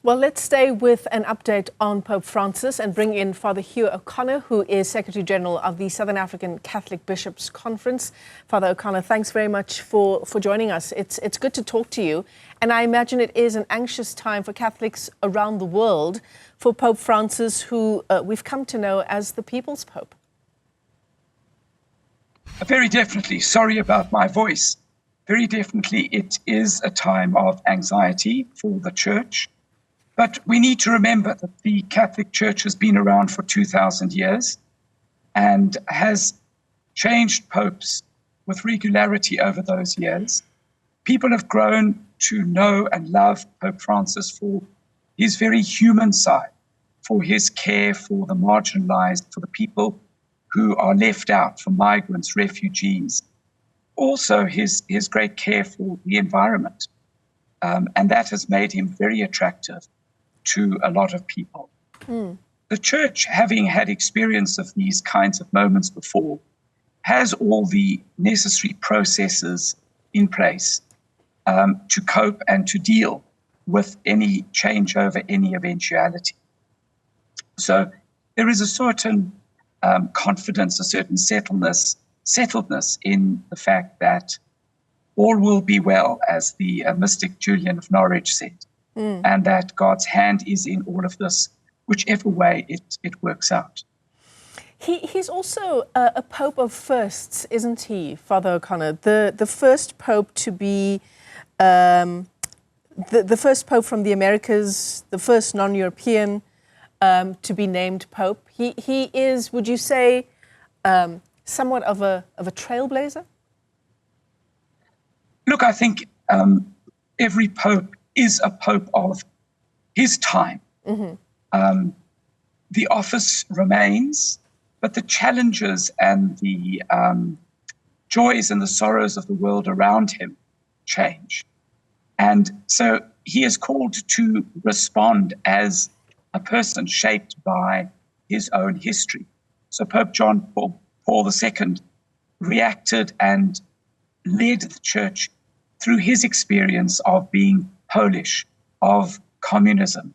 Well, let's stay with an update on Pope Francis and bring in Fr Hugh O'Connor, who is Secretary General of the Southern African Catholic Bishops' Conference. Fr O'Connor, thanks very much for joining us. It's good to talk to you. And I imagine it is an anxious time for Catholics around the world for Pope Francis, who we've come to know as the People's Pope. Very definitely. Sorry about my voice. Very definitely, it is a time of anxiety for the Church. But we need to remember that the Catholic Church has been around for 2,000 years and has changed popes with regularity over those years. People have grown to know and love Pope Francis for his very human side, for his care for the marginalized, for the people who are left out, for migrants, refugees. Also, his great care for the environment. And that has made him very attractive to a lot of people. The Church, having had experience of these kinds of moments before, has all the necessary processes in place to cope and to deal with any changeover, any eventuality. So there is a certain confidence, a certain settledness in the fact that all will be well, as the mystic Julian of Norwich said, and that God's hand is in all of this, whichever way it works out. He's also a pope of firsts, isn't he, Fr O'Connor? The first pope to be, the first pope from the Americas, the first non-European to be named pope. He is, would you say, somewhat of a trailblazer? Look, I think every pope is a pope of his time. The office remains, but the challenges and the joys and the sorrows of the world around him change. And so he is called to respond as a person shaped by his own history. So Pope John Paul II reacted and led the Church through his experience of being Polish, of communism.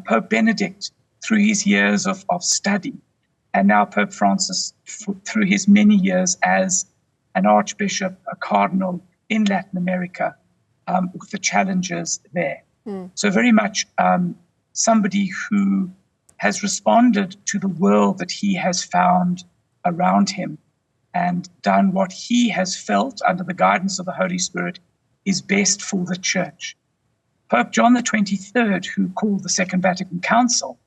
Pope Benedict through his years of study, and now Pope Francis through his many years as an archbishop, a cardinal in Latin America, with the challenges there. So very much somebody who has responded to the world that he has found around him and done what he has felt under the guidance of the Holy Spirit is best for the Church. Pope John the 23rd, who called the Second Vatican Council,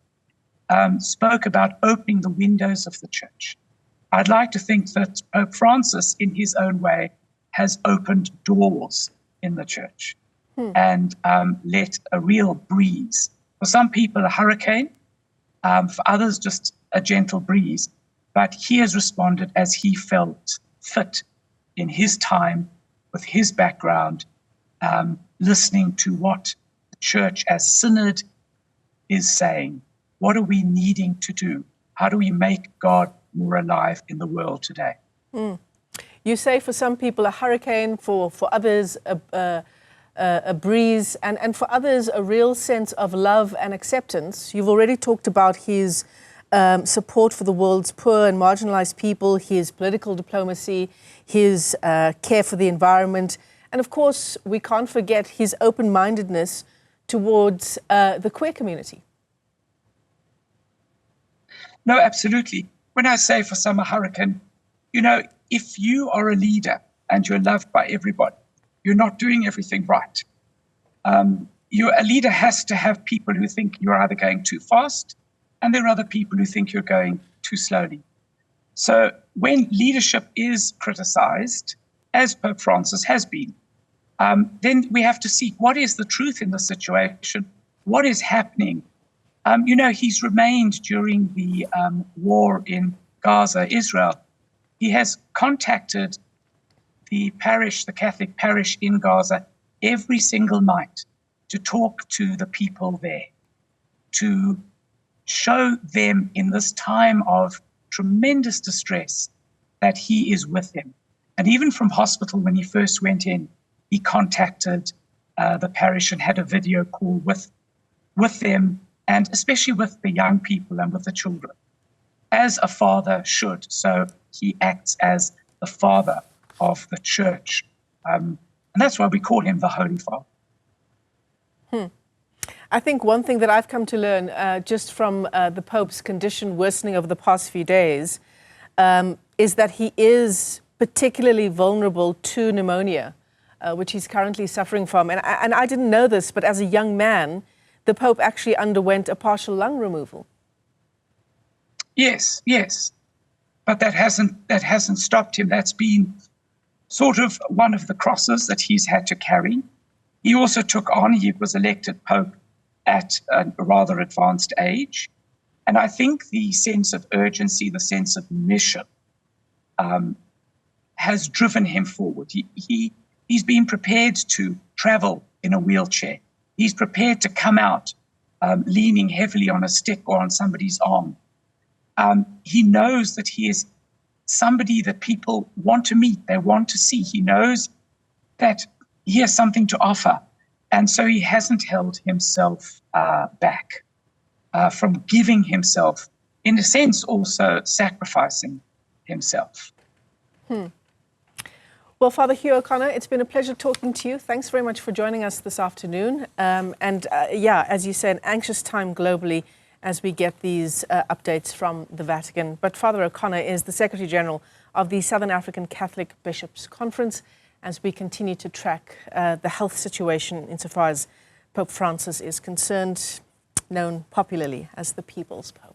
spoke about opening the windows of the Church. I'd like to think that Pope Francis, in his own way, has opened doors in the Church and let a real breeze. For some people, a hurricane, for others, just a gentle breeze. But he has responded as he felt fit in his time, with his background, listening to what the Church as synod is saying. What are we needing to do? How do we make God more alive in the world today? You say for some people a hurricane, for others a breeze, and for others a real sense of love and acceptance. You've already talked about his support for the world's poor and marginalized people, his political diplomacy, his care for the environment, and of course, we can't forget his open-mindedness towards the queer community. No, absolutely. When I say for some a hurricane, you know, if you are a leader and you're loved by everybody, you're not doing everything right. A leader has to have people who think you're either going too fast, and there are other people who think you're going too slowly. So when leadership is criticized, as Pope Francis has been, then we have to seek what is the truth in the situation, what is happening. He's remained during the war in Gaza, Israel. He has contacted the parish, the Catholic parish in Gaza, every single night to talk to the people there, to show them in this time of tremendous distress that he is with them. And even from hospital, when he first went in, he contacted the parish and had a video call with with them, and especially with the young people and with the children, as a father should. So he acts as the father of the church. And that's why we call him the Holy Father. I think one thing that I've come to learn just from the Pope's condition worsening over the past few days is that he is particularly vulnerable to pneumonia, which he's currently suffering from. And I didn't know this, but as a young man, the Pope actually underwent a partial lung removal. Yes, yes. But that hasn't stopped him. That's been sort of one of the crosses that he's had to carry. He also took on, he was elected Pope at a rather advanced age. And I think the sense of urgency, the sense of mission has driven him forward. He's been prepared to travel in a wheelchair. He's prepared to come out leaning heavily on a stick or on somebody's arm. He knows that he is somebody that people want to meet, they want to see. He knows that he has something to offer. And so he hasn't held himself back from giving himself, in a sense, also sacrificing himself. Well, Father Hugh O'Connor, it's been a pleasure talking to you. Thanks very much for joining us this afternoon. Yeah, as you say, an anxious time globally as we get these updates from the Vatican. But Father O'Connor is the Secretary General of the Southern African Catholic Bishops' Conference as we continue to track the health situation insofar as Pope Francis is concerned, known popularly as the People's Pope.